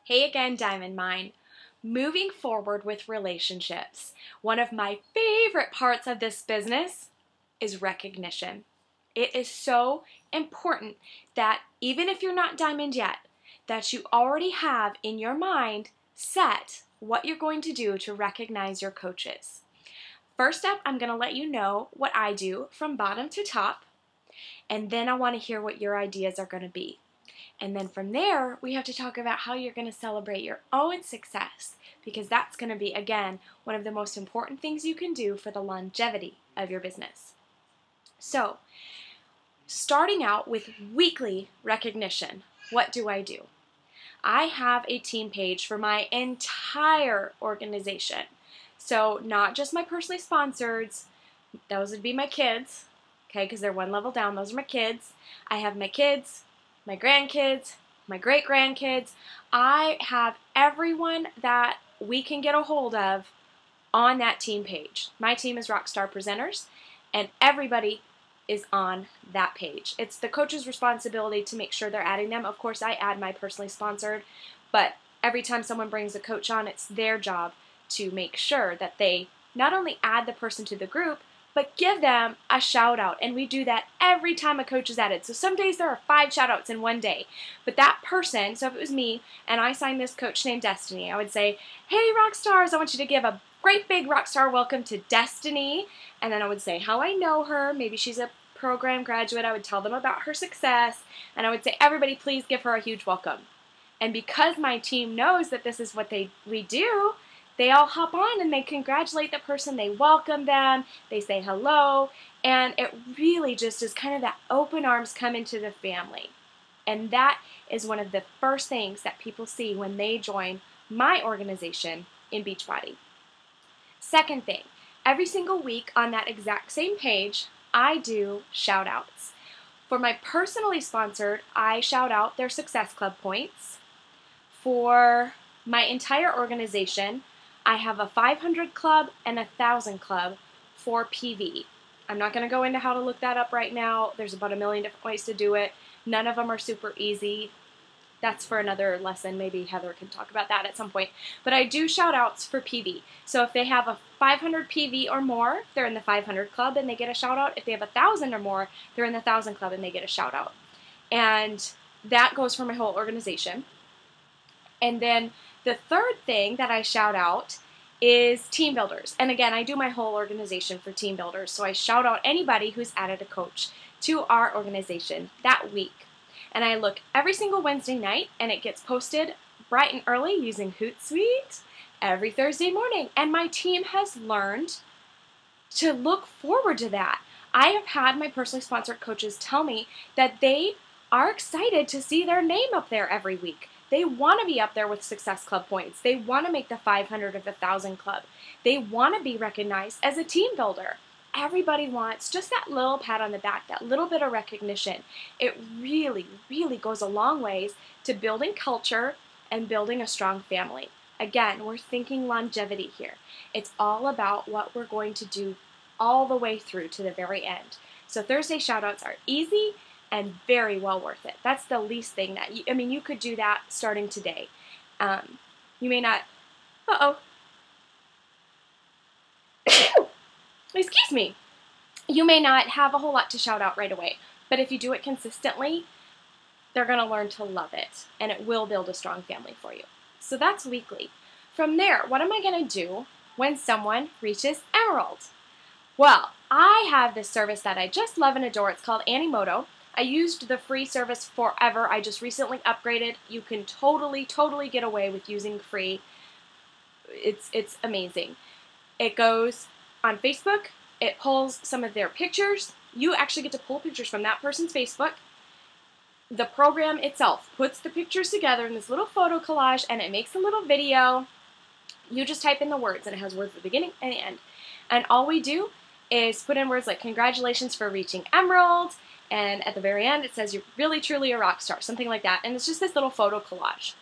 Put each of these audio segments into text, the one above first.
Hey again, Diamond Mine. Moving forward with relationships, one of my favorite parts of this business is recognition. It is so important that even if you're not Diamond yet, that you already have in your mind set what you're going to do to recognize your coaches. First up, I'm going to let you know what I do from bottom to top, and then I want to hear what your ideas are going to be. And then from there, we have to talk about how you're going to celebrate your own success, because that's going to be, again, one of the most important things you can do for the longevity of your business. So, starting out with weekly recognition, what do? I have a team page for my entire organization. So, not just my personally sponsored, those would be my kids, okay, because they're one level down, those are my kids. I have my kids, my grandkids, my great-grandkids. I have everyone that we can get a hold of on that team page. My team is Rockstar Presenters, and everybody is on that page. It's the coach's responsibility to make sure they're adding them. Of course, I add my personally sponsored, but every time someone brings a coach on, it's their job to make sure that they not only add the person to the group, but give them a shout out. And we do that every time a coach is added. So some days there are 5 shout outs in one day. But that person, so if it was me and I signed this coach named Destiny, I would say, hey rock stars, I want you to give a great big rock star welcome to Destiny. And then I would say how I know her. Maybe she's a program graduate. I would tell them about her success. And I would say, everybody please give her a huge welcome. And because my team knows that this is what we do, they all hop on and they congratulate the person, they welcome them, they say hello, and it really just is kind of that open arms come into the family. And that is one of the first things that people see when they join my organization in Beachbody. Second thing, every single week on that exact same page, I do shout outs. For my personally sponsored, I shout out their Success Club points. For my entire organization, I have a 500 club and a 1,000 club for PV. I'm not going to go into how to look that up right now. There's about 1 million different ways to do it. None of them are super easy. That's for another lesson. Maybe Heather can talk about that at some point. But I do shout outs for PV. So if they have a 500 PV or more, they're in the 500 club and they get a shout out. If they have 1,000 or more, they're in the 1,000 club and they get a shout out. And that goes for my whole organization. And then the third thing that I shout out is team builders. And again, I do my whole organization for team builders. So I shout out anybody who's added a coach to our organization that week. And I look every single Wednesday night and it gets posted bright and early using Hootsuite every Thursday morning. And my team has learned to look forward to that. I have had my personally sponsored coaches tell me that they are excited to see their name up there every week. They want to be up there with Success Club points. They want to make the 500 or the 1,000 club. They want to be recognized as a team builder. Everybody wants just that little pat on the back, that little bit of recognition. It really, really goes a long ways to building culture and building a strong family. Again, we're thinking longevity here. It's all about what we're going to do all the way through to the very end. So Thursday shoutouts are easy and very well worth it. That's the least thing that you could do that starting today. You may not, excuse me. You may not have a whole lot to shout out right away, but if you do it consistently, they're gonna learn to love it, and it will build a strong family for you. So that's weekly. From there, what am I gonna do when someone reaches Emerald? Well, I have this service that I just love and adore. It's called Animoto. I used the free service forever. I just recently upgraded. You can totally get away with using free. It's amazing. It goes on Facebook. It pulls some of their pictures. You actually get to pull pictures from that person's Facebook. The program itself puts the pictures together in this little photo collage, and it makes a little video. You just type in the words, and it has words at the beginning and the end. And all we do is put in words like, congratulations for reaching Emerald, and at the very end it says, you're really truly a rock star, something like that. And it's just this little photo collage.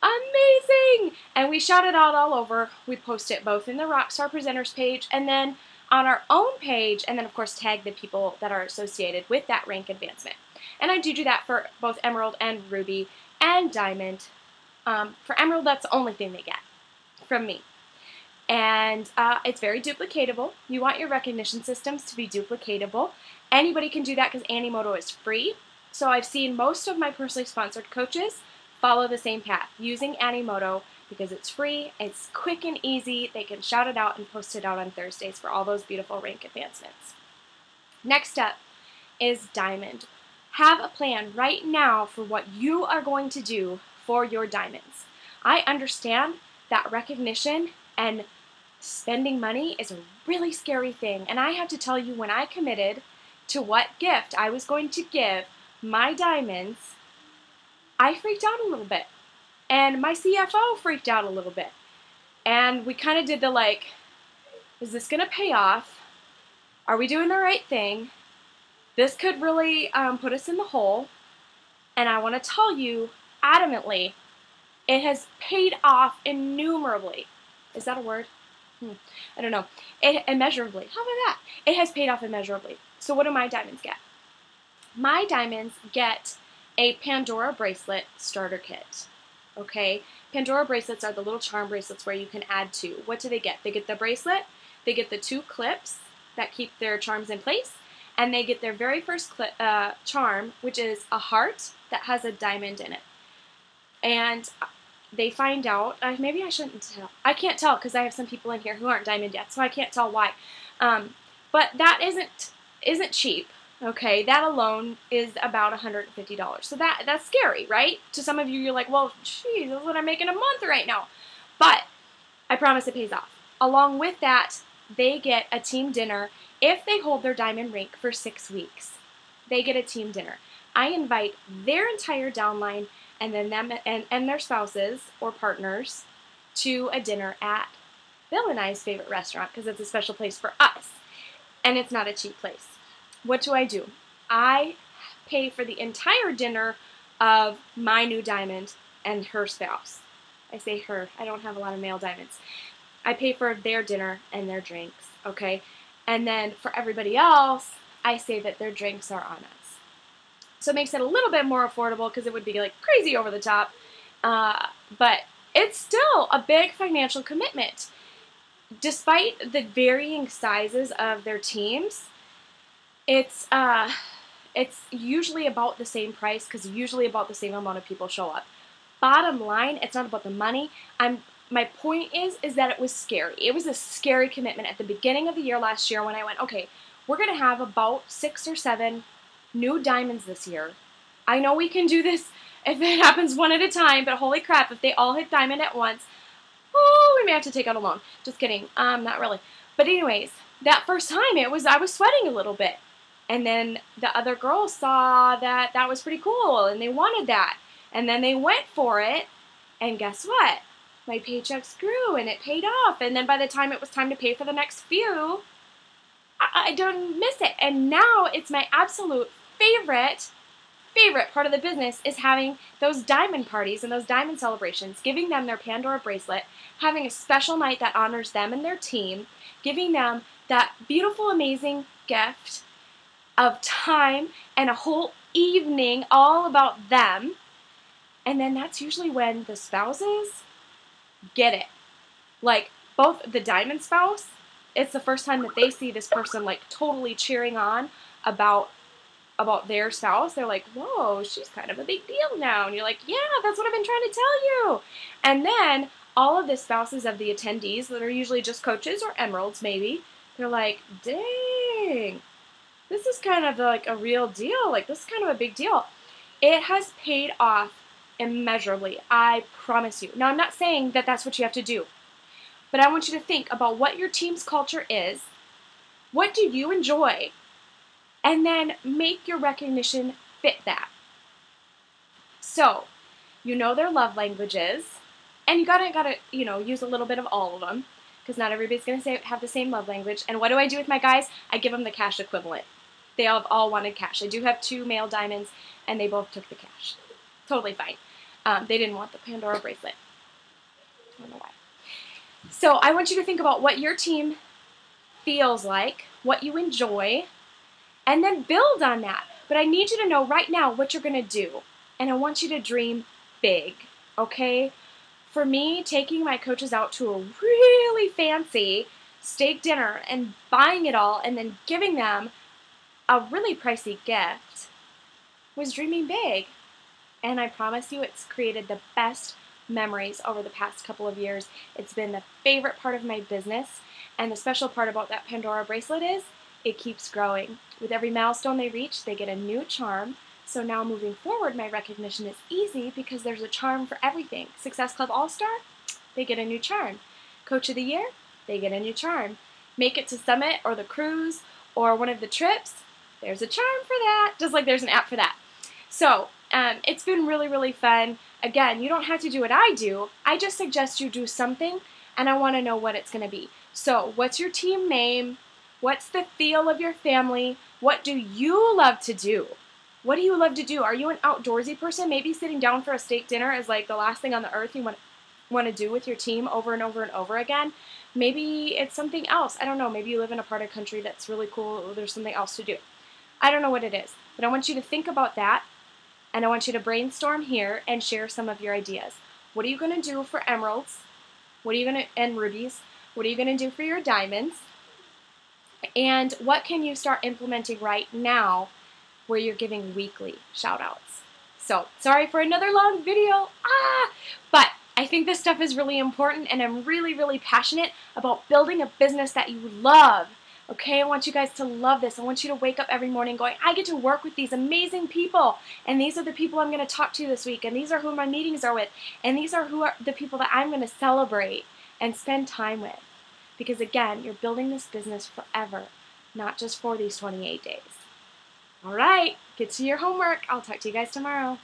Amazing! And we shout it out all over. We post it both in the Rockstar Presenters page and then on our own page, and then of course tag the people that are associated with that rank advancement. And I do that for both Emerald and Ruby and Diamond For emerald, that's the only thing they get from me. And it's very duplicatable. You want your recognition systems to be duplicatable. Anybody can do that because Animoto is free. So I've seen most of my personally sponsored coaches follow the same path, using Animoto because it's free, it's quick and easy. They can shout it out and post it out on Thursdays for all those beautiful rank advancements. Next up is diamond. Have a plan right now for what you are going to do for your diamonds. I understand that recognition and spending money is a really scary thing, and I have to tell you, when I committed to what gift I was going to give my diamonds, I freaked out a little bit, and my CFO freaked out a little bit, and we kind of did the like, is this going to pay off? Are we doing the right thing? This could really put us in the hole, and I want to tell you adamantly, it has paid off innumerably. Is that a word? I don't know. Immeasurably. How about that? It has paid off immeasurably. So what do my diamonds get? My diamonds get a Pandora bracelet starter kit. Okay? Pandora bracelets are the little charm bracelets where you can add to. What do they get? They get the bracelet, they get the 2 clips that keep their charms in place, and they get their very first charm, which is a heart that has a diamond in it. And they find out, maybe I shouldn't tell. I can't tell because I have some people in here who aren't diamond yet, so I can't tell why. But that isn't cheap, okay? That alone is about $150. So that's scary, right? To some of you, you're like, well, geez, that's what I'm making a month right now. But I promise it pays off. Along with that, they get a team dinner if they hold their diamond rank for 6 weeks. They get a team dinner. I invite their entire downline and then them and their spouses or partners to a dinner at Bill and I's favorite restaurant because it's a special place for us. And it's not a cheap place. What do? I pay for the entire dinner of my new diamond and her spouse. I say her. I don't have a lot of male diamonds. I pay for their dinner and their drinks, okay? And then for everybody else, I say that their drinks are on us. So it makes it a little bit more affordable because it would be like crazy over the top. But it's still a big financial commitment. Despite the varying sizes of their teams, it's usually about the same price because usually about the same amount of people show up. Bottom line, it's not about the money. My point is that it was scary. It was a scary commitment at the beginning of the year last year when I went, okay, we're going to have about 6 or 7 new diamonds this year. I know we can do this if it happens one at a time, but holy crap, if they all hit diamond at once, oh, we may have to take out a loan. Just kidding. Not really. But anyways, that first time I was sweating a little bit. And then the other girls saw that that was pretty cool and they wanted that. And then they went for it. And guess what? My paychecks grew and it paid off. And then by the time it was time to pay for the next few, I don't miss it. And now it's my absolute favorite part of the business is having those diamond parties and those diamond celebrations, giving them their Pandora bracelet, having a special night that honors them and their team, giving them that beautiful, amazing gift of time and a whole evening all about them. And then that's usually when the spouses get it. Like both the diamond spouse, it's the first time that they see this person like totally cheering on about their spouse. They're like, whoa, she's kind of a big deal now. And you're like, yeah, that's what I've been trying to tell you. And then all of the spouses of the attendees that are usually just coaches or emeralds maybe, they're like, dang, this is kind of like a real deal. Like this is kind of a big deal. It has paid off immeasurably. I promise you. Now, I'm not saying that that's what you have to do, but I want you to think about what your team's culture is. What do you enjoy? And then make your recognition fit that. So, you know their love languages, and you gotta use a little bit of all of them, because not everybody's gonna have the same love language. And what do I do with my guys? I give them the cash equivalent. They have all wanted cash. I do have 2 male diamonds, and they both took the cash. Totally fine. They didn't want the Pandora bracelet. I don't know why. So I want you to think about what your team feels like, what you enjoy, and then build on that. But I need you to know right now what you're going to do. And I want you to dream big. okay? For me, taking my coaches out to a really fancy steak dinner and buying it all and then giving them a really pricey gift was dreaming big. And I promise you, it's created the best memories over the past couple of years. It's been the favorite part of my business. And the special part about that Pandora bracelet is it keeps growing. With every milestone they reach, they get a new charm. So now moving forward, my recognition is easy because there's a charm for everything. Success Club All-Star, they get a new charm. Coach of the Year, they get a new charm. Make it to Summit or the cruise or one of the trips, there's a charm for that, just like there's an app for that. So it's been really, really fun. Again, you don't have to do what I do. I just suggest you do something, and I want to know what it's going to be. So what's your team name? What's the feel of your family? What do you love to do? What do you love to do? Are you an outdoorsy person? Maybe sitting down for a steak dinner is like the last thing on the earth you want to do with your team over and over and over again. Maybe it's something else. I don't know. Maybe you live in a part of the country that's really cool. There's something else to do. I don't know what it is, but I want you to think about that, and I want you to brainstorm here and share some of your ideas. What are you going to do for emeralds? What are you going to, and rubies? What are you going to do for your diamonds? And what can you start implementing right now where you're giving weekly shout outs? So, sorry for another long video, but I think this stuff is really important, and I'm really, really passionate about building a business that you love. Okay, I want you guys to love this. I want you to wake up every morning going, I get to work with these amazing people, and these are the people I'm going to talk to this week, and these are who my meetings are with, and these are who are the people that I'm going to celebrate and spend time with. Because again, you're building this business forever, not just for these 28 days. All right, get to your homework. I'll talk to you guys tomorrow.